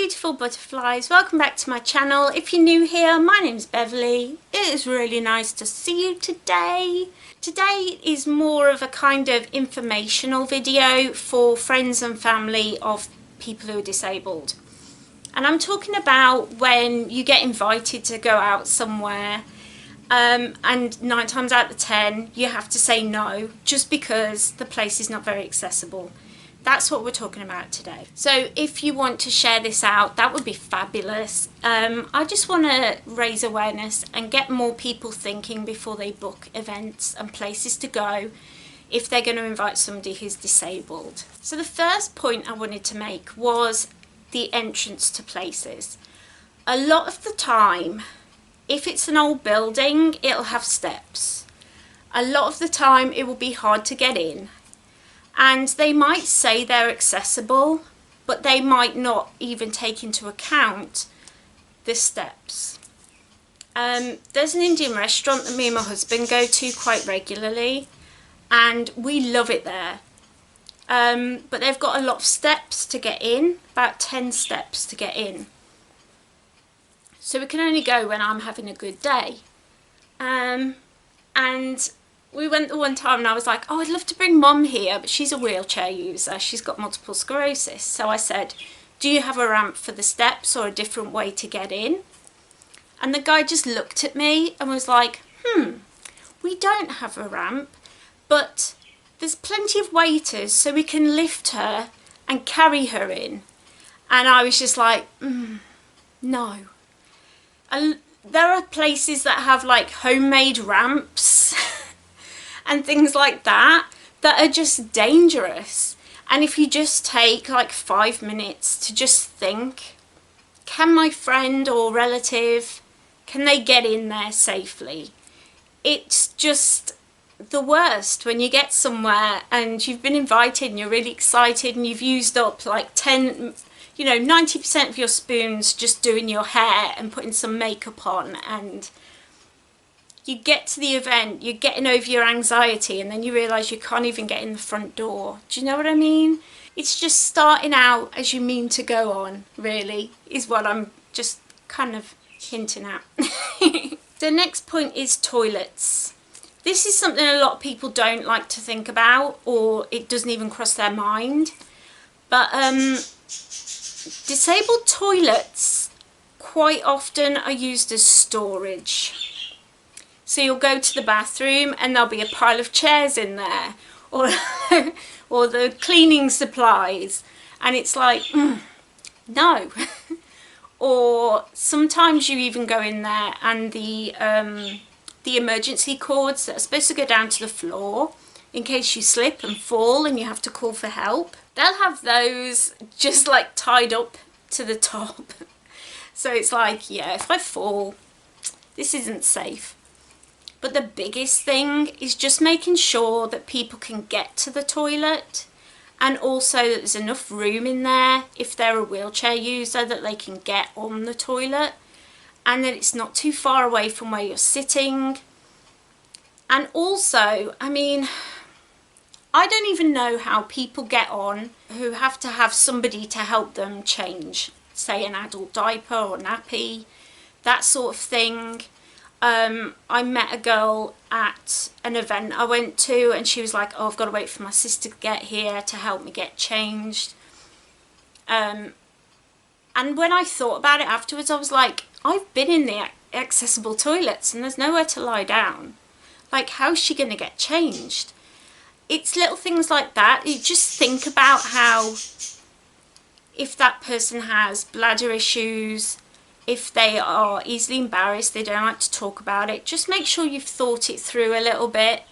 beautiful butterflies, welcome back to my channel. If you're new here, my name's Beverly. It is really nice to see you today. Today is more of a kind of informational video for friends and family of people who are disabled. And I'm talking about when you get invited to go out somewhere and 9 times out of 10 you have to say no just because the place is not very accessible. That's what we're talking about today. So if you want to share this out, that would be fabulous. I just want to raise awareness and get more people thinking before they book events and places to go if they're going to invite somebody who's disabled. So the first point I wanted to make was the entrance to places. A lot of the time, if it's an old building, it'll have steps. A lot of the time it will be hard to get in. And they might say they're accessible, but they might not even take into account the steps. There's an Indian restaurant that me and my husband go to quite regularly, and we love it there. But they've got a lot of steps to get in, about 10 steps to get in. So we can only go when I'm having a good day. And we went the one time and I was like, oh, I'd love to bring Mum here, but she's a wheelchair user. She's got multiple sclerosis. So I said, do you have a ramp for the steps or a different way to get in? And the guy just looked at me and was like, we don't have a ramp, but there's plenty of waiters so we can lift her and carry her in. And I was just like, no. And there are places that have like homemade ramps and things like that are just dangerous. And if you just take like 5 minutes to just think, can my friend or relative, can they get in there safely? It's just the worst when you get somewhere and you've been invited and you're really excited and you've used up like 90% of your spoons just doing your hair and putting some makeup on, and you get to the event, you're getting over your anxiety, and then you realise you can't even get in the front door. Do you know what I mean? It's just starting out as you mean to go on, really, is what I'm just kind of hinting at. The next point is toilets. This is something a lot of people don't like to think about, or it doesn't even cross their mind. But disabled toilets quite often are used as storage. So you'll go to the bathroom and there'll be a pile of chairs in there, or or the cleaning supplies, and it's like, no. Or sometimes you even go in there and the emergency cords that are supposed to go down to the floor in case you slip and fall and you have to call for help, they'll have those just like tied up to the top. So it's like, yeah, if I fall, this isn't safe. But the biggest thing is just making sure that people can get to the toilet, and also that there's enough room in there if they're a wheelchair user that they can get on the toilet, and that it's not too far away from where you're sitting. And also, I mean, I don't even know how people get on who have to have somebody to help them change, say an adult diaper or nappy, that sort of thing. I met a girl at an event I went to, and she was like, oh, I've got to wait for my sister to get here to help me get changed. And when I thought about it afterwards, I was like, I've been in the accessible toilets and there's nowhere to lie down. Like, how's she going to get changed? It's little things like that. You just think about how, if that person has bladder issues, if they are easily embarrassed, they don't like to talk about it, just make sure you've thought it through a little bit.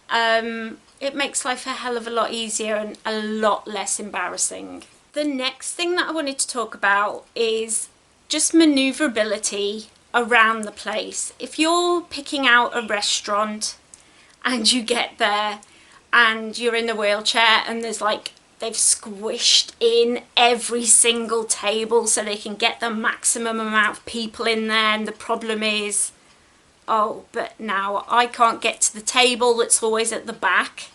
It makes life a hell of a lot easier and a lot less embarrassing. The next thing that I wanted to talk about is just manoeuvrability around the place. If you're picking out a restaurant and you get there and you're in the wheelchair and there's like, they've squished in every single table so they can get the maximum amount of people in there, and the problem is, oh, but now I can't get to the table that's always at the back.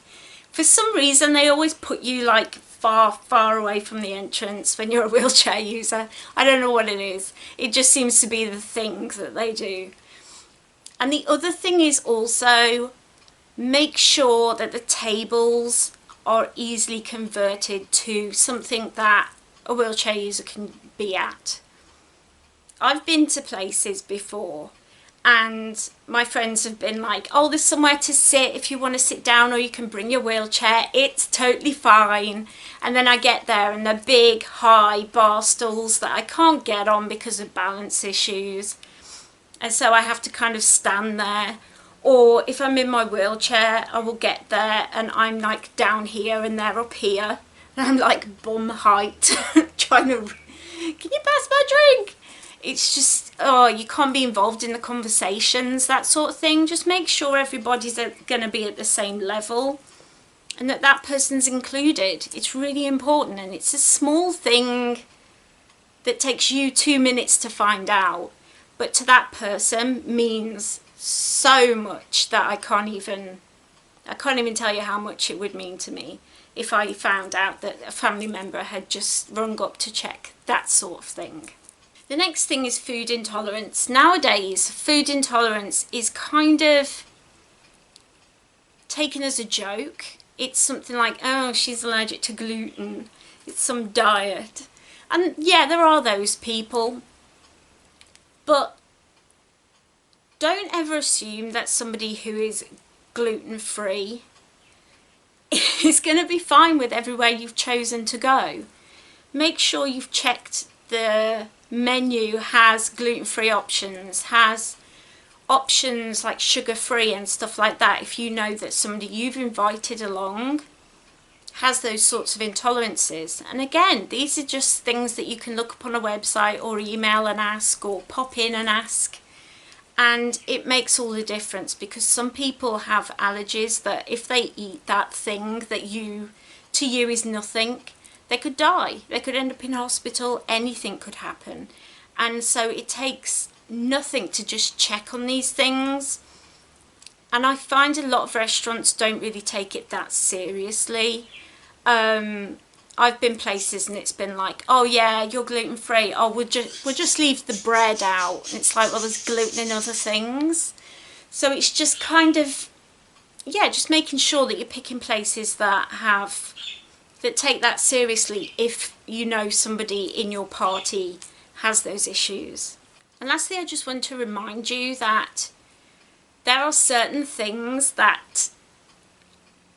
For some reason they always put you like far, far away from the entrance when you're a wheelchair user. I don't know what it is. It just seems to be the thing that they do. And the other thing is also make sure that the tables are easily converted to something that a wheelchair user can be at. I've been to places before and my friends have been like, oh, there's somewhere to sit if you want to sit down, or you can bring your wheelchair, it's totally fine. And then I get there and they're big high bar stools that I can't get on because of balance issues, and so I have to kind of stand there. Or if I'm in my wheelchair, I will get there and I'm like down here and they're up here and I'm like bum height trying to, can you pass my drink? It's just, oh, you can't be involved in the conversations, that sort of thing. Just make sure everybody's going to be at the same level and that that person's included. It's really important, and it's a small thing that takes you 2 minutes to find out, but to that person means so much that I can't even tell you how much it would mean to me if I found out that a family member had just rung up to check, that sort of thing. The next thing is food intolerance. Nowadays, food intolerance is kind of taken as a joke. It's something like, oh, she's allergic to gluten. It's some diet. And yeah, there are those people. But don't ever assume that somebody who is gluten-free is going to be fine with everywhere you've chosen to go. Make sure you've checked the menu has gluten-free options, has options like sugar-free and stuff like that, if you know that somebody you've invited along has those sorts of intolerances. And again, these are just things that you can look up on a website or email and ask, or pop in and ask. And it makes all the difference, because some people have allergies that if they eat that thing that to you is nothing, they could die. They could end up in hospital. Anything could happen. And so it takes nothing to just check on these things. And I find a lot of restaurants don't really take it that seriously. I've been places and it's been like, oh yeah, you're gluten-free. Oh, we'll just leave the bread out. And it's like, well, there's gluten in other things. So it's just kind of, yeah, just making sure that you're picking places that take that seriously if you know somebody in your party has those issues. And lastly, I just want to remind you that there are certain things that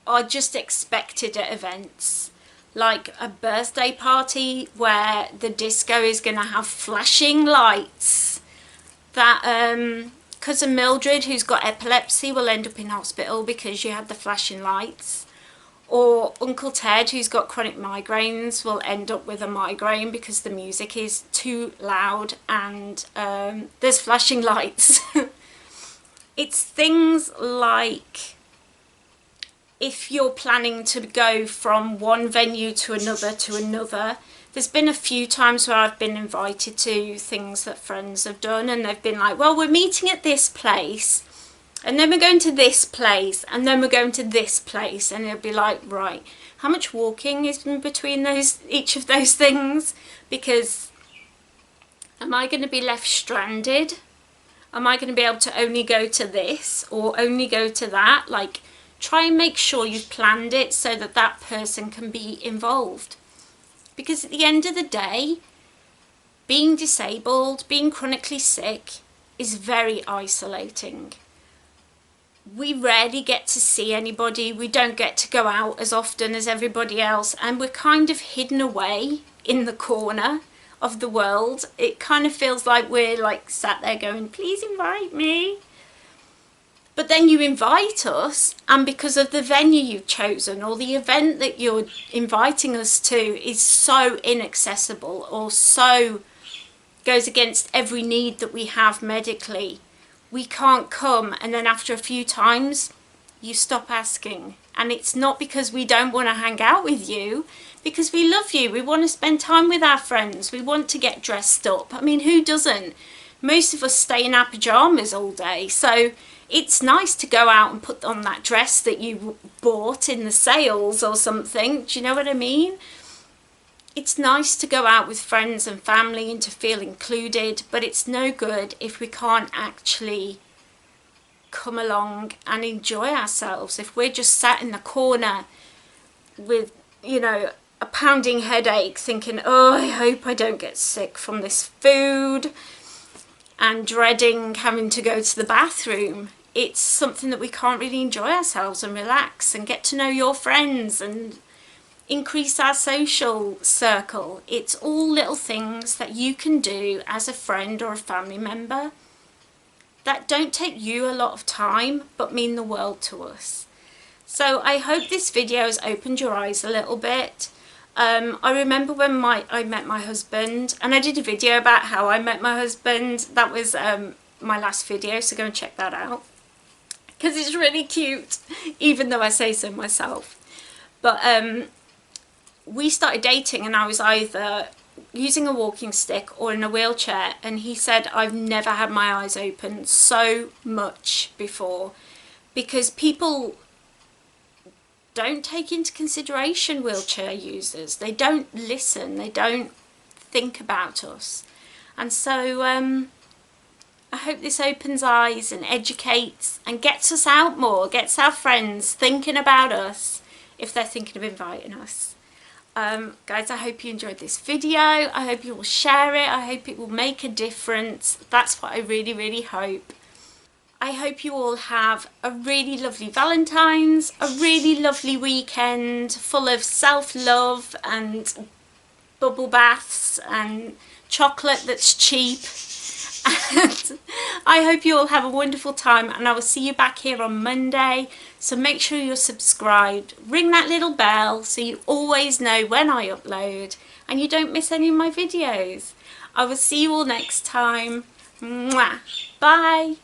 are just expected at events, like a birthday party where the disco is going to have flashing lights. That cousin Mildred, who's got epilepsy, will end up in hospital because you had the flashing lights. Or Uncle Ted, who's got chronic migraines, will end up with a migraine because the music is too loud and there's flashing lights. It's things like, if you're planning to go from one venue to another, there's been a few times where I've been invited to things that friends have done, and they've been like, well, we're meeting at this place, and then we're going to this place, and then we're going to this place, and it'll be like, right, how much walking is in between each of those things? Because am I going to be left stranded? Am I going to be able to only go to this or only go to that? Like, try and make sure you've planned it so that that person can be involved. Because at the end of the day, being disabled, being chronically sick is very isolating. We rarely get to see anybody. We don't get to go out as often as everybody else, and we're kind of hidden away in the corner of the world. It kind of feels like we're like sat there going, please invite me. But then you invite us, and because of the venue you've chosen or the event that you're inviting us to is so inaccessible or so goes against every need that we have medically, we can't come, and then after a few times you stop asking. And it's not because we don't want to hang out with you, because we love you. We want to spend time with our friends. We want to get dressed up. I mean, who doesn't? Most of us stay in our pyjamas all day, so it's nice to go out and put on that dress that you bought in the sales or something. Do you know what I mean? It's nice to go out with friends and family and to feel included, but it's no good if we can't actually come along and enjoy ourselves. If we're just sat in the corner with, you know, a pounding headache thinking, oh, I hope I don't get sick from this food, and dreading having to go to the bathroom, it's something that we can't really enjoy ourselves and relax and get to know your friends and increase our social circle. It's all little things that you can do as a friend or a family member that don't take you a lot of time but mean the world to us. So I hope this video has opened your eyes a little bit. I remember when I met my husband, and I did a video about how I met my husband. That was my last video, so go and check that out because it's really cute, even though I say so myself. But we started dating and I was either using a walking stick or in a wheelchair, and he said, I've never had my eyes open so much before, because people don't take into consideration wheelchair users. They don't listen, they don't think about us. And so I hope this opens eyes and educates and gets us out more, gets our friends thinking about us if they're thinking of inviting us. Guys, I hope you enjoyed this video. I hope you will share it. I hope it will make a difference. That's what I really, really hope. I hope you all have a really lovely Valentine's, a really lovely weekend full of self-love and bubble baths and chocolate that's cheap. And I hope you all have a wonderful time, and I will see you back here on Monday. So make sure you're subscribed, ring that little bell so you always know when I upload and you don't miss any of my videos. I will see you all next time. Mwah. Bye.